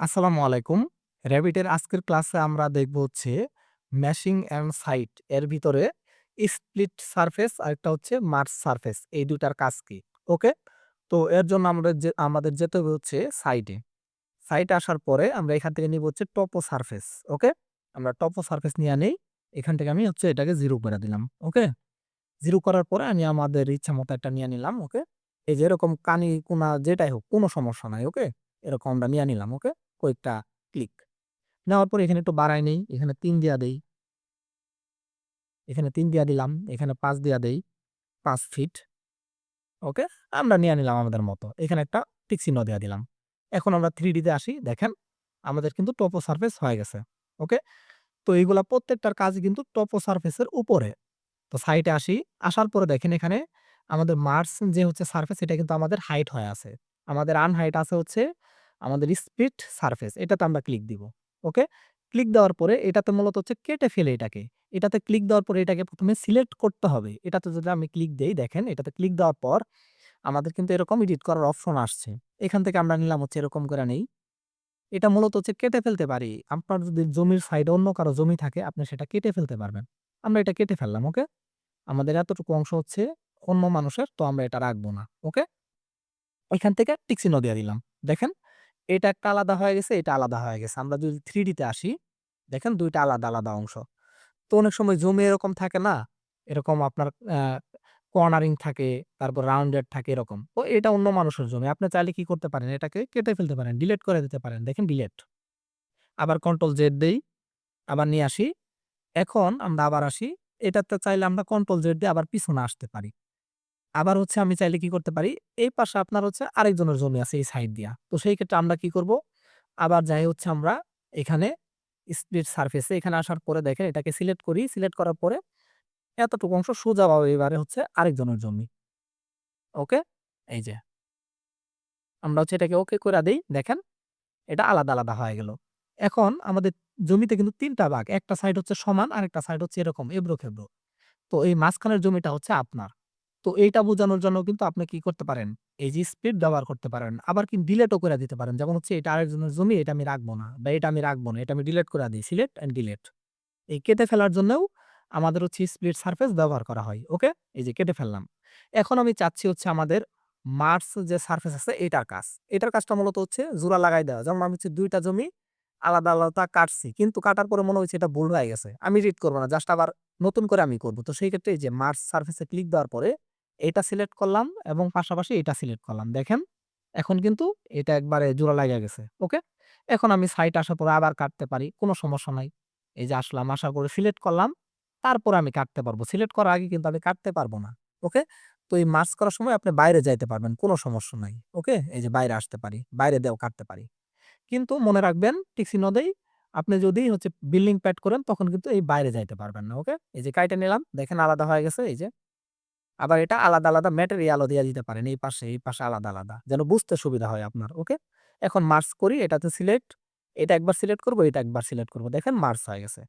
আসসালামু আলাইকুম। র‍্যাবিটের আজকের ক্লাসে আমরা দেখব হচ্ছে ম্যাশিং অ্যান্ড সাইট এর ভিতরে স্প্লিট সারফেস আরেকটা হচ্ছে মার্জ সারফেস এই ২ টার কাজ কি? ওকে? তো এর জন্য আমাদের যেতে হবে হচ্ছে সাইটে। সাইটে আসার পরে আমরা এখান থেকে নিব হচ্ছে টপো সারফেস। ওকে? আমরা টপো সারফেস নিয়ে নেই। এখান থেকে আমি হচ্ছে এটাকে 0 করে দিলাম। ওকে? 0 করার পরে আমি আমাদের ইচ্ছামত একটা নিয়ে নিলাম। ওকে? এই যে এরকম কানি কোনা যেটাই হোক কোনো সমস্যা নাই। ওকে? এরকম আমরা নিয়ে নিলাম। ওকে? কয়েকটা ক্লিক। নেওয়ার পরে এখানে একটু বাড়ায় নেই। এখানে ৩ দিয়া দেই। এখানে ৩ দিয়া দিলাম। এখানে ৫ দিয়া দেই। ৫ ফিট। ওকে? আমরা নিয়ে নিলাম আমাদের মতো। এখানে একটা টিক চিহ্ন দেয়া দিলাম। এখন আমরা 3D তে আসি। দেখেন আমাদের কিন্তু টপো সারফেস হয়ে গেছে। ওকে? তো এইগুলা প্রত্যেকটার কাজই কিন্তু টপো সারফেসের উপরে। তো সাইটে আসি। আসার পরে দেখেন এখানে আমাদের মার্স যে হচ্ছে সারফেস এটা কিন্তু আমাদের হাইট হয়ে আছে। আমাদের আনহাইট আছে হচ্ছে আমাদের স্প্লিট সারফেস। এটাতে আমরা ক্লিক দিব। ওকে? ক্লিক দেওয়ার পরে এটাতে মূলত হচ্ছে কেটে ফেলে এটাকে। এটাতে ক্লিক দেওয়ার পরে এটাকে ১ম এ সিলেক্ট করতে হবে। এটাতে যদি আমি ক্লিক দেই দেখেন এটাতে ক্লিক দেওয়ার পর আমাদের কিন্তু এরকম এডিট করার অপশন আসছে। এখান থেকে আমরা নিলাম হচ্ছে এরকম করে নেই। এটা মূলত হচ্ছে কেটে ফেলতে পারি। আপনার যদি জমির সাইডে অন্য কারো জমি থাকে আপনি সেটা কেটে ফেলতে পারবেন। আমরা এটা কেটে ফেললাম। ওকে? আমাদের এতটুকু অংশ হচ্ছে অন্য মানুষের, তো আমরা এটা রাখবো না। ওকে? এখান থেকে টিক চিহ্ন দিয়ে দিলাম। দেখেন এটা একটা আলাদা হয়ে গেছে, এটা আলাদা হয়ে গেছে। আমরা যদি 3D তে আসি, দেখেন ২ টা আলাদা, আলাদা অংশ। তো অনেক সময় জমি এরকম থাকে না? এরকম আপনার কর্নারিং থাকে, তারপর রাউন্ডেড থাকে এরকম। তো এটা অন্য মানুষের জমি। আপনি চাইলে কি করতে পারেন? এটাকে কেটে ফেলতে পারেন, ডিলিট করে দিতে পারেন। দেখেন ডিলিট। আবার কন্ট্রোল জেড দেই, আবার নিয়ে আসি। এখন আমরা আবার আসি। এটাতে চাইলে আমরা কন্ট্রোল জেড দিয়ে আবার পিছনে আসতে পারি। আবার হচ্ছে আমি চাইলে কি করতে পারি? এই পাশে আপনার হচ্ছে আরেকজনের জমি আছে এই সাইড দিয়া। তো সেই ক্ষেত্রে আমরা কি করব? আবার যাই হচ্ছে আমরা এখানে স্প্লিট সারফেস এ এখানে আসার পরে দেখেন এটাকে সিলেক্ট করি। সিলেক্ট করার পরে এতটুকু অংশ সোজাভাবে এবারে হচ্ছে আরেকজনের জমি। ওকে? এই যে আমরা হচ্ছে এটাকে ওকে কইরা দেই। দেখেন এটা আলাদা, আলাদা হয়ে গেল। এখন আমাদের জমিতে কিন্তু ৩ টা ভাগ। একটা সাইড হচ্ছে সমান, আরেকটা সাইড হচ্ছে এরকম এবড়ো-খেবড়ো। তো এই মাঝখানের জমিটা হচ্ছে আপনার। তো এইটা বোঝানোর জন্য কিন্তু আপনি কি করতে পারেন? এই যে স্প্লিট ব্যবহার করতে পারেন। আবার ডিলিটও করে দিতে পারেন। যেমন হচ্ছে এটা আরেকজনের জমি, এটা আমি রাখবো না বা এটা আমি রাখবো না। এটা আমি ডিলিট করে দেই। Select and delete. এই কেটে ফেলার জন্যও আমাদের হচ্ছে স্প্লিট সারফেস ব্যবহার করা হয়। ওকে? এই যে কেটে ফেললাম। এখন আমি চাচ্ছি হচ্ছে আমাদের মার্জ যে সারফেস আছে এটার কাজ। এটার কাজটা মূলত হচ্ছে জোড়া লাগাই দেওয়া। যেমন আমি হচ্ছে ২ টা জমি আলাদা, আলাদা কাটছি। কিন্তু কাটার পরে মনে হইছে এটা ভুল হয়ে গেছে। আমি এডিট করব না। জাস্ট আবার নতুন করে আমি করব। তো সেই ক্ষেত্রে এই যে মার্জ সারফেস এ ক্লিক দেওয়ার পরে এটা সিলেক্ট করলাম এবং পাশাপাশি এটা সিলেক্ট করলাম। দেখেন এখন কিন্তু এটা একবারে জোড়া লাইগা গেছে। ওকে? এখন আমি সাইট আসার পরে আবার কাটতে পারি। কোন সমস্যা নাই। এই যে আসলাম, আসার পরে সিলেক্ট করলাম। তারপরে আমি কাটতে পারবো। সিলেক্ট করার আগে কিন্তু আমি কাটতে পারবো না। ওকে? তো এই মার্জ করার সময় আপনি বাইরে যাইতে পারবেন। কোন সমস্যা নাই। ওকে? এই যে বাইরে আসতে পারি। বাইরে দিয়েও কাটতে পারি। কিন্তু মনে রাখবেন টিক চিহ্ন দেই। আপনি যদি হচ্ছে বিল্ডিং প্যাড করেন তখন কিন্তু এই বাইরে যাইতে পারবেন না। ওকে? এই যে কাইটা নিলাম। দেখেন আলাদা হয়ে গেছে এই যে। আবার এটা আলাদা, আলাদা ম্যাটেরিয়ালও দিয়া দিতে পারেন। এই পাশে আলাদা, আলাদা। যেন বুঝতে সুবিধা হয় আপনার। ওকে? এখন মার্জ করি। এটাতে সিলেক্ট। এটা একবার সিলেক্ট করব, এটা একবার সিলেক্ট করব। দেখেন মার্জ হয়ে গেছে।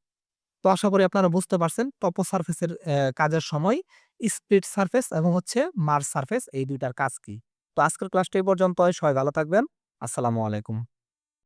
তো আশা করি আপনারা বুঝতে পারছেন টপো সারফেসের কাজের সময় স্প্লিট সারফেস এবং হচ্ছে মার্জ সারফেস এই ২ টার কাজ কি। তো আজকের ক্লাসটা এই পর্যন্তই। সবাই ভালো থাকবেন। আসসালামু আলাইকুম।